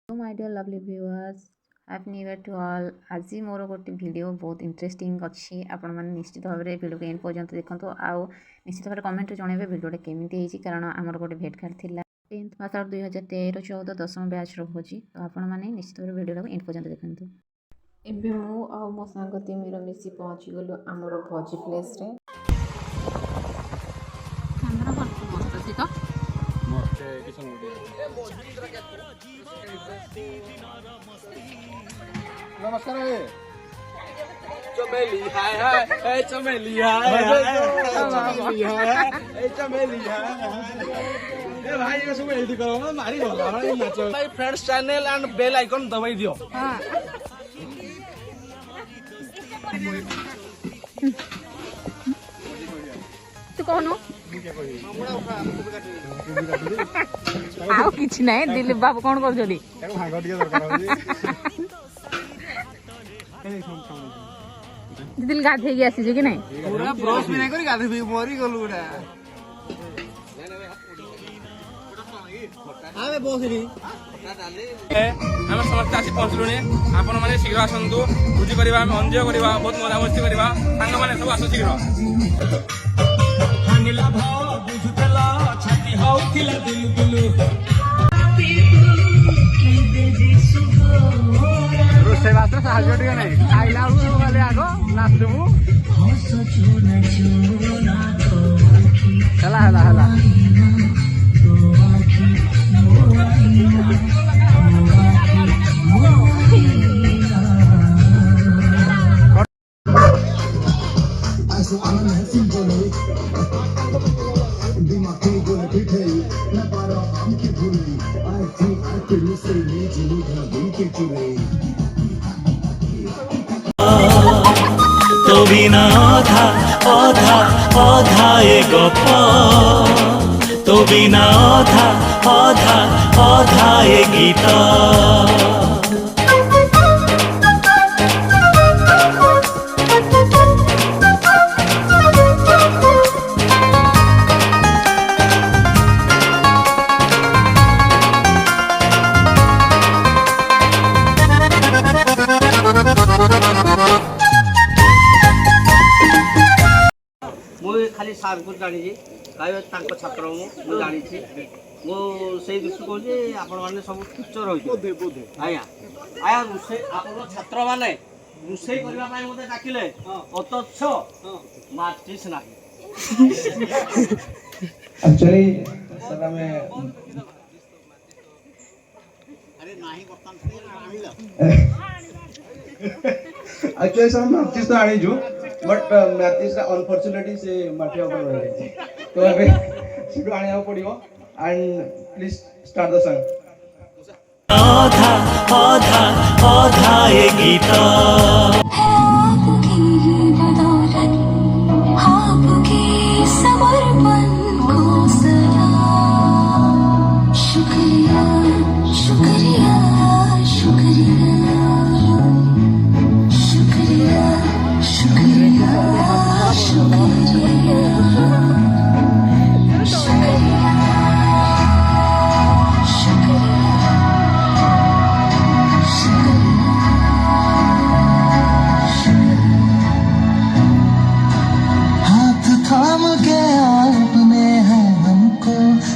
तो my dear lovely viewers happy new year to all. आज मोर गोटे वीडियो बहुत इंटरेस्टिंग अच्छी आपण मैंने निश्चित भाव में वीडियो को एंड पर्यंत देखो आउ निश्चित भाव कमेंट जनइबे वीडियोटा केमिति होइछि कारण आमर गोटे भेट कार्ड थिला 10th पास आउट 2013-14 दशम बैच रोची तो आपण मैंने निश्चित भाव वीडियो को एंड पर्यंत देखंतु। एबे मु आ मो सांग तिमिर मिसी पहुंची गलो आमर भोजी प्लेस रे कैमरा पर मस्त अछि तो नमस्कार है चमेली हाय हाय ए चमेली हाय चमेली हाय ए चमेली हाय ए भाई ये सब एडिट करो ना मारी होला भाई नाचो भाई friends channel and bell icon दबाई दियो। हां तू कौन हो आओ किछ नहीं दिलीप बाबू कौन कर जदी ताको भांग टिके दरकार होजी दिल गाधे गई आसी कि नहीं पूरा ब्रश भी नहीं करी गाधे भी मरी गलु गुडा आवे बोसरी हम समस्त आसी पहुंचलुने आपण माने शीघ्र आसंतु बुझी करबा हम एन्जॉय करबा बहुत मजा मस्ती करबा संग माने सब आसु शीघ्र हानिला भाव बुझतला छाती हाउथिला दिल दिल रोसे बात साहाଯ୍ୟ ଟିକେ नाही खाइला बेलू गले आगो नाचबू हला हला हला तो बिना अधा अधा अधा ए गप तो बिना अधा अधा अधा ए गीत खाली सार को जानी छात्र मु जानी मो से दृष्टि कहूँ आपण मैंने सब टीचर रही आया आया रोसे आपण छात्र मैंने रोसे करने मत डाकिले अतच मार्टिस ना एक्चुअली सर मैं अरे नाही एक्चुअली सर मैं आर्टिस्ट तो आनी जो बट मैथिस अनफॉर्चुनेटली से माटी ऊपर रही तो अबे सीधो आनिया पड़ियो and please start the song आधा आधा आधा ए गीत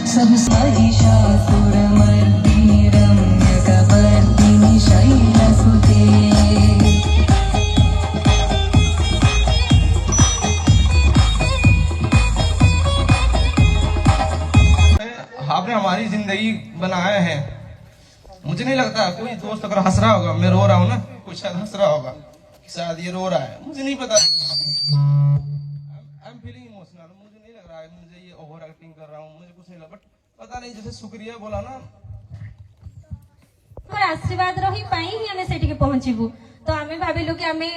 सब सही शासुर मर्दीरम कबर्दिनी शैलसुते आपने हमारी जिंदगी बनाया है। मुझे नहीं लगता कोई दोस्त अगर हंस रहा होगा, मैं रो रहा हूँ ना, कोई शायद हंस रहा होगा, शायद ये रो रहा है, मुझे नहीं पता। आई एम फीलिंग इमोशनल, मुझे नहीं लग रहा है मुझे ये ओवर एक्टिंग कर रहा हूँ, मुझे कुछ नहीं लगा, बट पता नहीं जैसे शुक्रिया बोला ना आशीर्वाद रही ही आमे सेठी पहुंचबू तो आमे भाबिलु कि आमे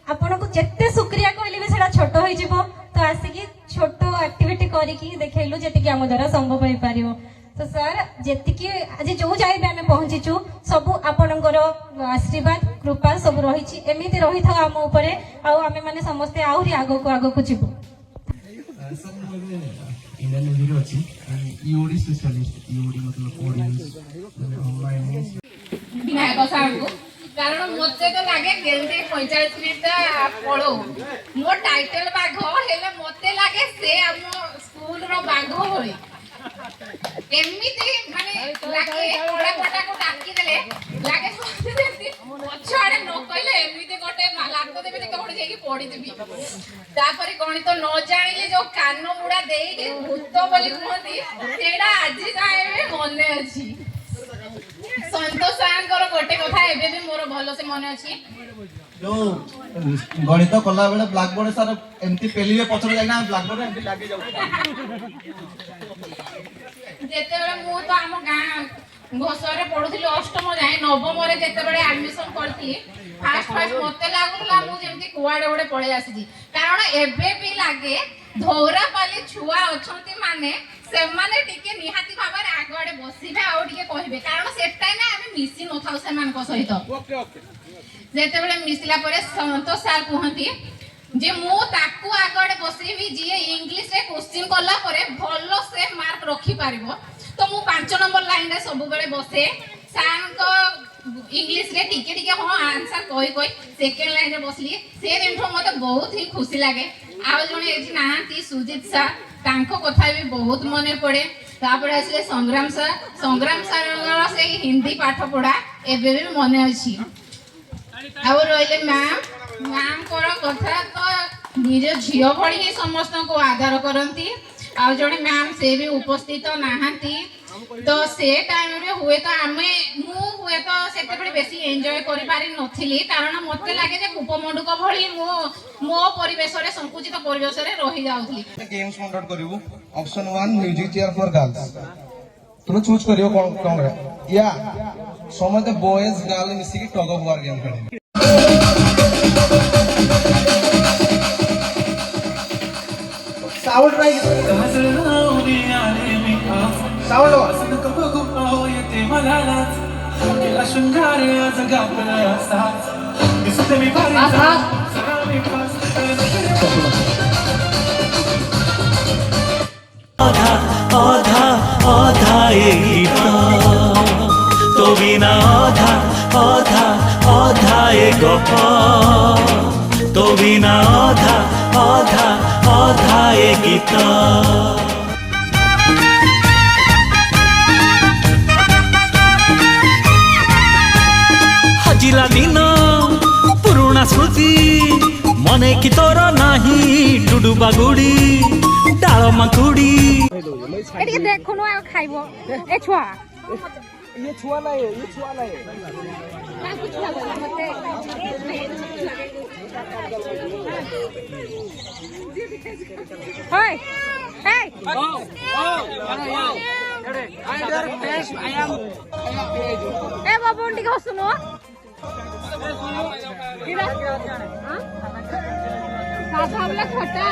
आपन को जेते शुक्रिया कहले भी सेटा छोटो होई जिवो तो आसिकी छोटो एक्टिविटी करिकी देखैलु जेति कि हम द्वारा संभव होई पारियो। तो सर जेति कि आज जो जाय भी आमे पहुंचीचु सब आपनकर आशीर्वाद कृपा सब रहिछि एमिति रहि था हम ऊपर आ आमे माने समस्त आहुरी आगो को जिवो। इंडियन नेवी रे अछि ईओडी स्पेशलिस्ट ईओडी मतलब ऑडियंस ऑनलाइन ताको सार को कारण मते तो लागे जल्दी 45 मिनिट पळो मो टाइटल बाघ हेले मते लागे से हम स्कूल रो बाघ होई एमिति माने लागे ओडा कोटा को डाकी देले लागे पछाड़े न कहले एमिति गोटे लागो देबे के कोड जाई पड़ी देबी तापर गणित न जानिले जो कान मुडा देई के भूत बोली कहती सेडा आज जाए मने अछि संतोष सारंकर गोटे कथा एबे भी मोर भलो से मने अछि जो गणित कला बेले ब्लैक बोर्ड सर एमती पेलिए पछड़ जाइना ब्लैक बोर्ड एमती लागे जाउ जेते बेले मु तो हम गां घोसरे पढुथिली अष्टम जाय नवम रे जेते बेले एडमिशन करथी फास्ट मते लागुला मु जेमती कुआडे ओडे पळे आसी कारण एबे भी लागे धौरापाली छुआ अछंती माने सेमाने टिके निहाती भाबरे आगडे बसिबे आ टिके कहिबे कारण सेटा ना आमे मिसी न थाउ सेमान को सहित ओके ओके जेते बेले मिसला परे संतोष सार कहंती जे मु ताकू आगडे बसिबी जे इंग्लिश रे क्वेश्चन कला परे भलो से मार्क रखी पारिबो तो मु 5 नंबर लाइन रे सब बेले बसे सार को इंग्लिश रे टिके टिके हो आंसर कोई कोई सेकंड लाइन रे बसली से दिन मते बहुत ही खुशी लागे आ जने एठी नाहांती सुजीत सा तांको कथा भी बहुत मने पड़े तापर आसले संग्राम सर से हिंदी पाठ पढ़ा एबे भी मने अछि आ रहिले मैम कोरा कथा तो निज झियो भड़ी ही समस्त को आधार करंती आ जने मैम से भी उपस्थित नाहांती तो से टाइम रे हुए तो आमे मु हुए तो सेते बड़ी बेसी एन्जॉय करि पारि नथिली कारण मते लागे जे कूपमंडुक भଳି मो परिवेश रे संकुचित परिवेश रे रहि जाउथली गेम्स कंडक्ट करिवु option 1 music chair for girls तुम चूज करियो कोन रे या समझ बॉयज गर्ल मिसी की टग ऑफ वार गेम खेले साउंड राइट साउंड आधा आधा आधा ये गीत तो बिना आधा आधा आधा ये गप तो बिना आधा आधा आधा ये गीत हजिला दिन पुरुणा स्मृति मने की तोर नाही डुडुबा गुड़ी डाल माकुड़ी एटिके देखनो आ खाइबो ए छुआ ये छुआ नहीं है ये छुआ नहीं ना कुछ लगा मते हाय हे ए बाबू टिके हसुनो साधा वाला खटा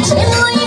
Chalo